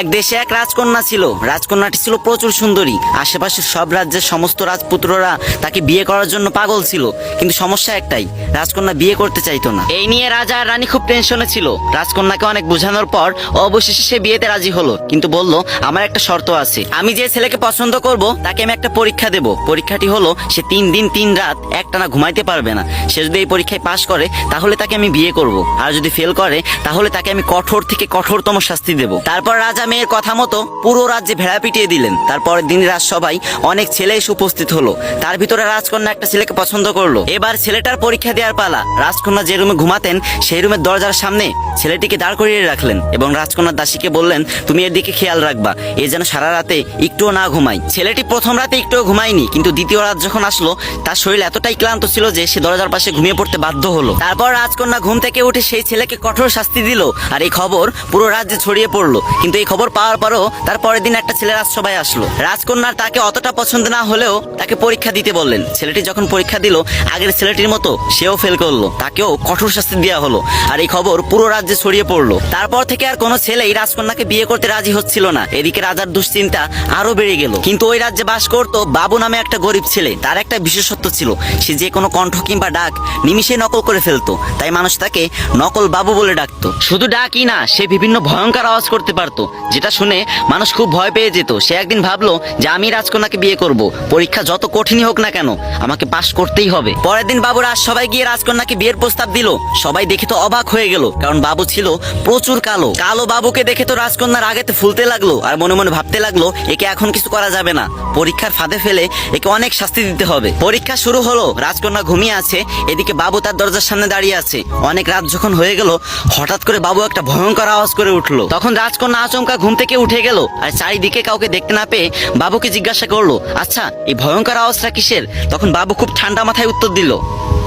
এক দেশে এক রাজকন্যা ছিল। রাজকন্যাটি ছিল প্রচুর সুন্দরী। আশেপাশের সব রাজ্যের সমস্ত রাজপুত্ররা তাকে বিয়ে করার জন্য পাগল ছিল, কিন্তু সমস্যা একটাই, রাজকন্যা বিয়ে করতে চাইতো না। এই নিয়ে রাজা আর রানী খুব টেনশনে ছিল। রাজকন্যাকে অনেক বোঝানোর পর অবশেষে সে বিয়েতে রাজি হলো, কিন্তু বলল আমার একটা শর্ত আছে। আমি যে ছেলেকে পছন্দ করব তাকে আমি একটা পরীক্ষা দেব। পরীক্ষাটি হলো সে 3 দিন 3 রাত একটানা ঘুমাইতে পারবে না। সে যদি এই পরীক্ষায় পাশ করে তাহলে তাকে আমি বিয়ে করব, আর যদি ফেল করে তাহলে তাকে আমি কঠোর থেকে কঠোরতম শাস্তি দেব। তারপর রাজা মেয়ের কথা মতো পুরো রাজ্যে ভেড়া পিটিয়ে দিলেন। তারপরের দিন রাজসভায় অনেক ছেলে এসে উপস্থিত হলো। তার ভিতরে রাজকন্যা একটা ছেলেকে পছন্দ করলো। এবার ছেলেটার পরীক্ষা দেওয়ার পালা। রাজকন্যা যে রুমে ঘুমাতেন সেই রুমের দরজার সামনে ছেলেটিকে দাঁড় করিয়ে রাখলেন এবং রাজকন্যার দাসীকে বললেন তুমি এর দিকে খেয়াল রাখবা, এ যেন সারা রাতে একটুও না ঘুমায়। ছেলেটি প্রথম রাতে একটুও ঘুমায়নি, কিন্তু দ্বিতীয় রাত যখন আসলো তার শরীর এতটাই ক্লান্ত ছিল যে সে দরজার পাশে ঘুমিয়ে পড়তে বাধ্য হলো। তারপর রাজকন্যা ঘুম থেকে উঠে সেই ছেলেকে কঠোর শাস্তি দিল, আর এই খবর পুরো রাজ্যে ছড়িয়ে পড়লো। কিন্তু এই খবর পাওয়ার পরও তার পরের দিন একটা ছেলে রাজসভায় আসলো। রাজকন্যার তাকে অতটা পছন্দ না হলেও তাকে পরীক্ষা দিতে বললেন। ছেলেটি যখন পরীক্ষা দিল আগের ছেলেটির মতো সেও ফেল করলো, তাকেও কঠোর শাস্তি দেওয়া হলো, আর এই খবর পুরো রাজ্যে ছড়িয়ে পড়লো। তারপর থেকে আর কোনো ছেলেই রাজকন্যাকে বিয়ে করতে রাজি হচ্ছিল না। এদিকে রাজার দুশ্চিন্তা আরো বেড়ে গেল। কিন্তু ওই রাজ্যে বাস করতো বাবু নামে একটা গরিব ছেলে। তার একটা বিশেষত্ব ছিল, সে যে কোনো কণ্ঠ কিংবা ডাক নিমিষে নকল করে ফেলতো, তাই মানুষ তাকে নকল বাবু বলে ডাকতো। শুধু ডাকই না, সে বিভিন্ন ভয়ঙ্কর আওয়াজ করতে পারতো, যেটা শুনে মানুষ খুব ভয় পেয়ে যেত। সে একদিন ভাবলো যে আমি রাজকন্যাকে বিয়ে করব, পরীক্ষা যত কঠিনই হোক না কেন আমাকে পাশ করতেই হবে। পরের দিন বাবু সবাই গিয়ে রাজকন্যাকে বিয়ের প্রস্তাব দিল। সবাই দেখে তো অবাক হয়ে গেল, কারণ বাবু ছিল প্রচুর কালো। কালো বাবুকে দেখে তো রাজকন্যার আগেতে ফুলতে লাগলো, আর মনে মনে ভাবতে লাগলো একে এখন কিছু করা যাবে না, পরীক্ষার ফাঁদে ফেলে একে অনেক শাস্তি দিতে হবে। পরীক্ষা শুরু হলো, রাজকন্যা ঘুমিয়ে আছে, এদিকে বাবু তার দরজার সামনে দাঁড়িয়ে আছে। অনেক রাত যখন হয়ে গেল হঠাৎ করে বাবু একটা ভয়ঙ্কর আওয়াজ করে উঠলো। তখন রাজকন্যা আচমকা ঘুম থেকে উঠে গেল, আর চারিদিকে কাউকে দেখতে না পেয়ে বাবুকে জিজ্ঞাসা করলো আচ্ছা এই ভয়ঙ্কর আওয়াজটা কিসের? তখন বাবু খুব ঠান্ডা মাথায় উত্তর দিল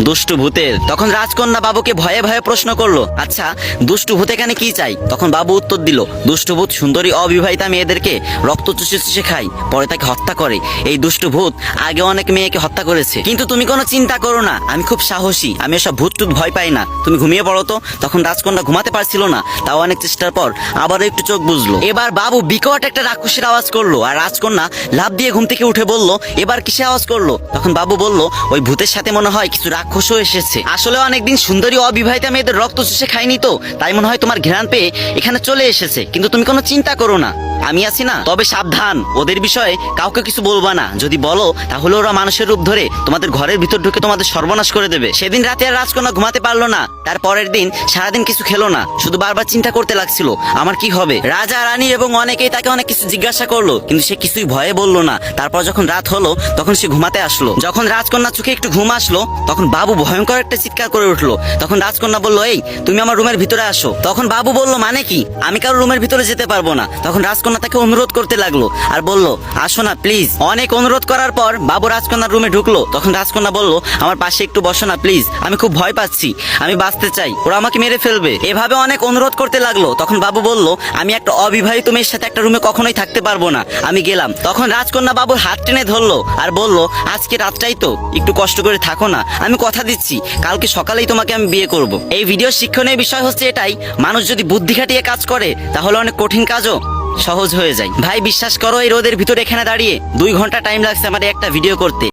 দুষ্টু ভূতের। তখন রাজকন্যা বাবুকে ভয়ে ভয়ে প্রশ্ন করলো আচ্ছা দুষ্টু ভূত এখানে কি চাই? তখন বাবু উত্তর দিল দুষ্টু ভূত সুন্দরী অবিবাহিতা মেয়েদেরকে রক্ত চুষে চুষে খায়, পরে তাকে হত্যা করে। এই দুষ্টু ভূত আগে অনেক মেয়েকে হত্যা করেছে, কিন্তু তুমি কোনো চিন্তা করো না, আমি খুব সাহসী, আমি এসব ভূত টুত ভয় পাই না, তুমি ঘুমিয়ে পড়ো তো। তখন রাজকন্যা ঘুমাতে পারছিল না, তাও অনেক চেষ্টার পর আবারও একটু চোখ বুঝলো। এবার বাবু বিকট একটা রাক্ষসের আওয়াজ করলো, আর রাজকন্যা লাফ দিয়ে ঘুম থেকে উঠে বলল এবার কিসে আওয়াজ করলো? তখন বাবু বলল ওই ভূতের সাথে মনে হয় কিছু রাক্ষসও এসেছে। আসলে অনেকদিন সুন্দরী অবিবাহিতা মেয়েদের রক্ত চুষে খায়নি তো, তাই মনে হয় তোমার ঘ্রাণ পেয়ে এখানে চলে এসেছে, কিন্তু তুমি কোনো চিন্তা করো না, আমি আছি না। তবে সাবধান, ওদের বিষয়ে কাউকে কিছু বলবা না, যদি বলো তাহলে ওরা মানুষের রূপ ধরে তোমাদের ঘরের ভিতর ঢুকে তোমাদের সর্বনাশ করে দেবে। সেদিন রাতে আর রাজকন্যা ঘুমাতে পারলো না। তার পরের দিন সারাদিন কিছু খেলো না, শুধু বারবার চিন্তা করতে লাগছিল আমার কি হবে। রাজা রানী এবং অনেকেই তাকে অনেক কিছু জিজ্ঞাসা করলো, কিন্তু সে কিছুই ভয়ে বললো না। তারপর যখন রাত হলো তখন সে ঘুমাতে আসলো। যখন রাজকন্যা চোখে একটু ঘুম আসলো তখন বাবু ভয়ঙ্কর একটা চিৎকার করে উঠলো। তখন রাজকন্যা বললো এই তুমি আমার রুমের ভিতরে আসো। তখন বাবু বলল মানে কি, আমি কারো রুমের ভিতরে যেতে পারবো না। তখন রাজকন্যা তাকে অনুরোধ করতে লাগলো আর বলল আসো না প্লিজ। অনেক অনুরোধ করার পর বাবু রাজকন্যার রুমে ঢুকলো। তখন রাজকন্যা বলল আমার পাশে একটু বসো না প্লিজ, আমি খুব ভয় পাচ্ছি, আমি বাঁচতে চাই, ওরা আমাকে মেরে ফেলবে। এভাবে অনেক অনুরোধ করতে লাগলো। তখন বাবু বলল আমি একটা অবিবাহিত মেয়ের সাথে একটা রুমে কখনোই থাকতে পারবো না, আমি গেলাম। তখন রাজকন্যা বাবুর হাত টেনে ধরলো আর বলল আজকে রাতটাই তো, একটু কষ্ট করে থাকো না, আমি কথা দিচ্ছি কালকে সকালেই তোমাকে আমি বিয়ে করব। এই ভিডিও শিক্ষণীয় বিষয় হচ্ছে এটাই, মানুষ যদি বুদ্ধি খাটিয়ে কাজ করে তাহলে অনেক কঠিন কাজও সহজ হয়ে যায়। ভাই বিশ্বাস করো এই রোদের ভিতরে এখানে দাঁড়িয়ে 2 ঘন্টা টাইম লাগছে আমার একটা ভিডিও করতে।